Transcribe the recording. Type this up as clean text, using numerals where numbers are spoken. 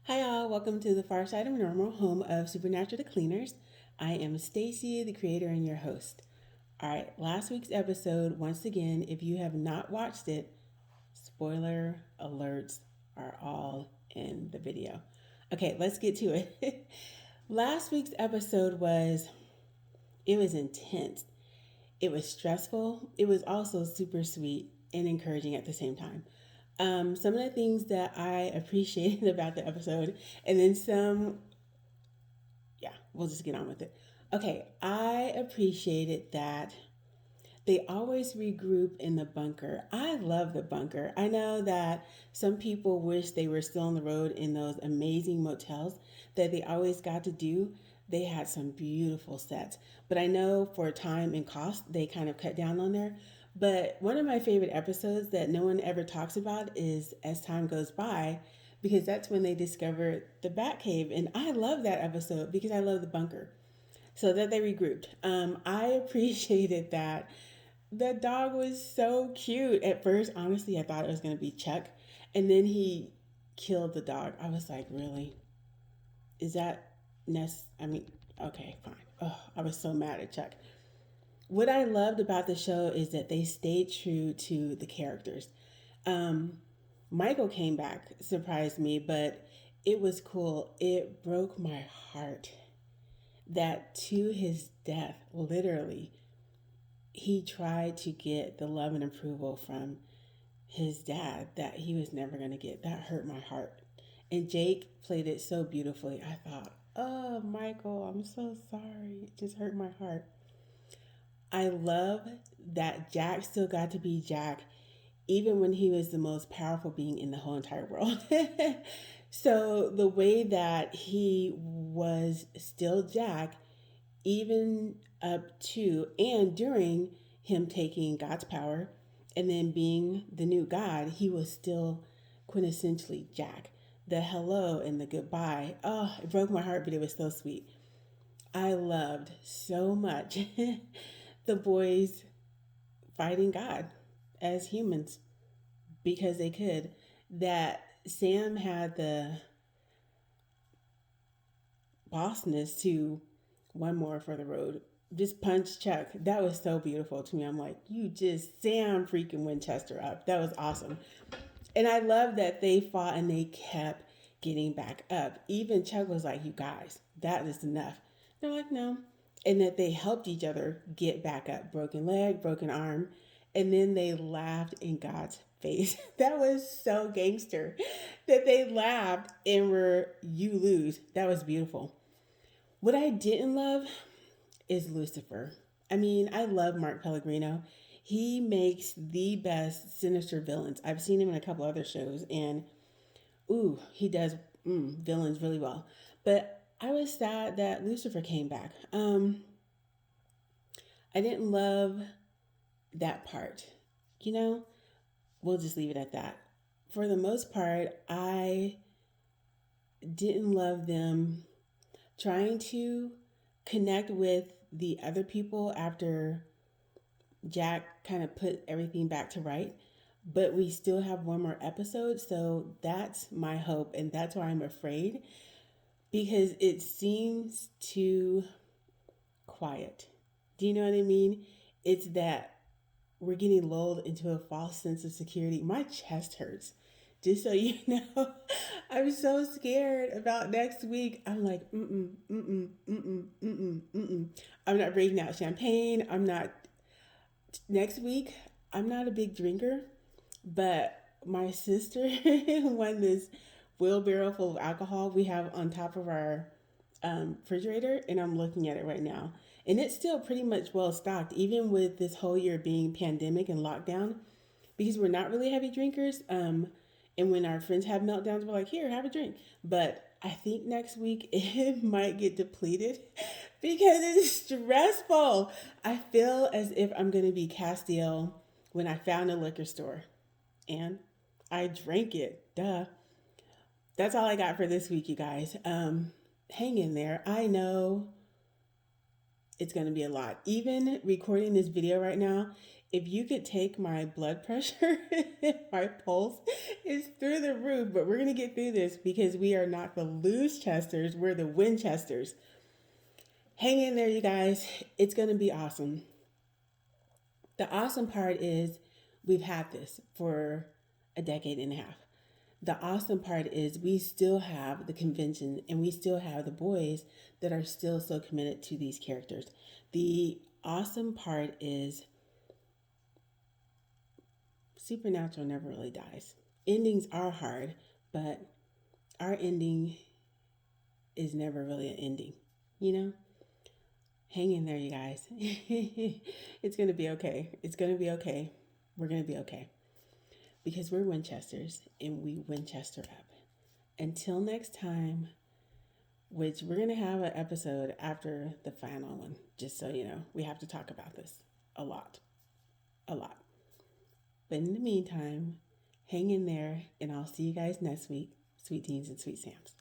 Hi all, welcome to the Far Side of Normal, home of Supernatural to Cleaners. I am Stacy, the creator and your host. All right, last week's episode, once again, if you have not watched it, spoiler alerts are all in the video. Okay, let's get to it. Last week's episode was intense. It was stressful. It was also super sweet and encouraging at the same time. Some of the things that I appreciated about the episode, and then some, yeah, we'll just get on with it. Okay, I appreciated that they always regroup in the bunker. I love the bunker. I know that some people wish they were still on the road in those amazing motels that they always got to do. They had some beautiful sets, but I know for time and cost, they kind of cut down on there. But one of my favorite episodes that no one ever talks about is As Time Goes By, because that's when they discovered the Batcave. And I love that episode because I love the bunker. So that they regrouped. I appreciated that. The dog was so cute. At first, honestly, I thought it was going to be Chuck. And then he killed the dog. I was like, really? Is that I mean, okay, fine. Oh, I was so mad at Chuck. What I loved about the show is that they stayed true to the characters. Um, Michael came back, surprised me, but it was cool. It broke my heart that to his death, literally, he tried to get the love and approval from his dad that he was never going to get. That hurt my heart. And Jake played it so beautifully. I thought, oh, Michael, I'm so sorry. It just hurt my heart. I love that Jack still got to be Jack, even when he was the most powerful being in the whole entire world. So the way that he was still Jack, even up to and during him taking God's power and then being the new God, he was still quintessentially Jack. The hello and the goodbye. Oh, it broke my heart, but it was so sweet. I loved so much the boys fighting God as humans because they could. That Sam had the bossness to one more for the road. Just punch Chuck. That was so beautiful to me. I'm like, you just Sam freaking Winchester up. That was awesome. And I love that they fought and they kept getting back up. Even Chuck was like, you guys, that is enough. They're like, no. And that they helped each other get back up. Broken leg, broken arm. And then they laughed in God's face. That was so gangster that they laughed and were, you lose. That was beautiful. What I didn't love is Lucifer. I mean, I love Mark Pellegrino. He makes the best sinister villains. I've seen him in a couple other shows, and ooh, he does villains really well. But I was sad that Lucifer came back. I didn't love that part. You know, we'll just leave it at that. For the most part, I didn't love them trying to connect with the other people after Jack kind of put everything back to right. But we still have one more episode. So that's my hope. And that's why I'm afraid because it seems too quiet. Do you know what I mean? It's that we're getting lulled into a false sense of security. My chest hurts. Just so you know, I'm so scared about next week. I'm like, I'm not breaking out champagne. I'm not, next week, I'm not a big drinker, but my sister won this wheelbarrow full of alcohol we have on top of our refrigerator, and I'm looking at it right now. And it's still pretty much well stocked, even with this whole year being pandemic and lockdown, because we're not really heavy drinkers. And when our friends have meltdowns, we're like, here, have a drink. But I think next week it might get depleted because it's stressful. I feel as if I'm going to be Castiel when I found a liquor store and I drank it. Duh. That's all I got for this week, you guys. Hang in there. I know It's going to be a lot. Even recording this video right now, if you could take my blood pressure, my pulse is through the roof, but we're going to get through this because we are not the Losechesters, we're the Winchesters. Hang in there, you guys. It's going to be awesome. The awesome part is we've had this for a decade and a half. The awesome part is we still have the convention and we still have the boys that are still so committed to these characters. The awesome part is Supernatural never really dies. Endings are hard, but our ending is never really an ending, you know? Hang in there, you guys. It's going to be okay. It's going to be okay. We're going to be okay. Because we're Winchesters and we Winchester up. Until next time, which we're going to have an episode after the final one, just so you know. We have to talk about this a lot. A lot. But in the meantime, hang in there and I'll see you guys next week. Sweet Teens and Sweet Sams.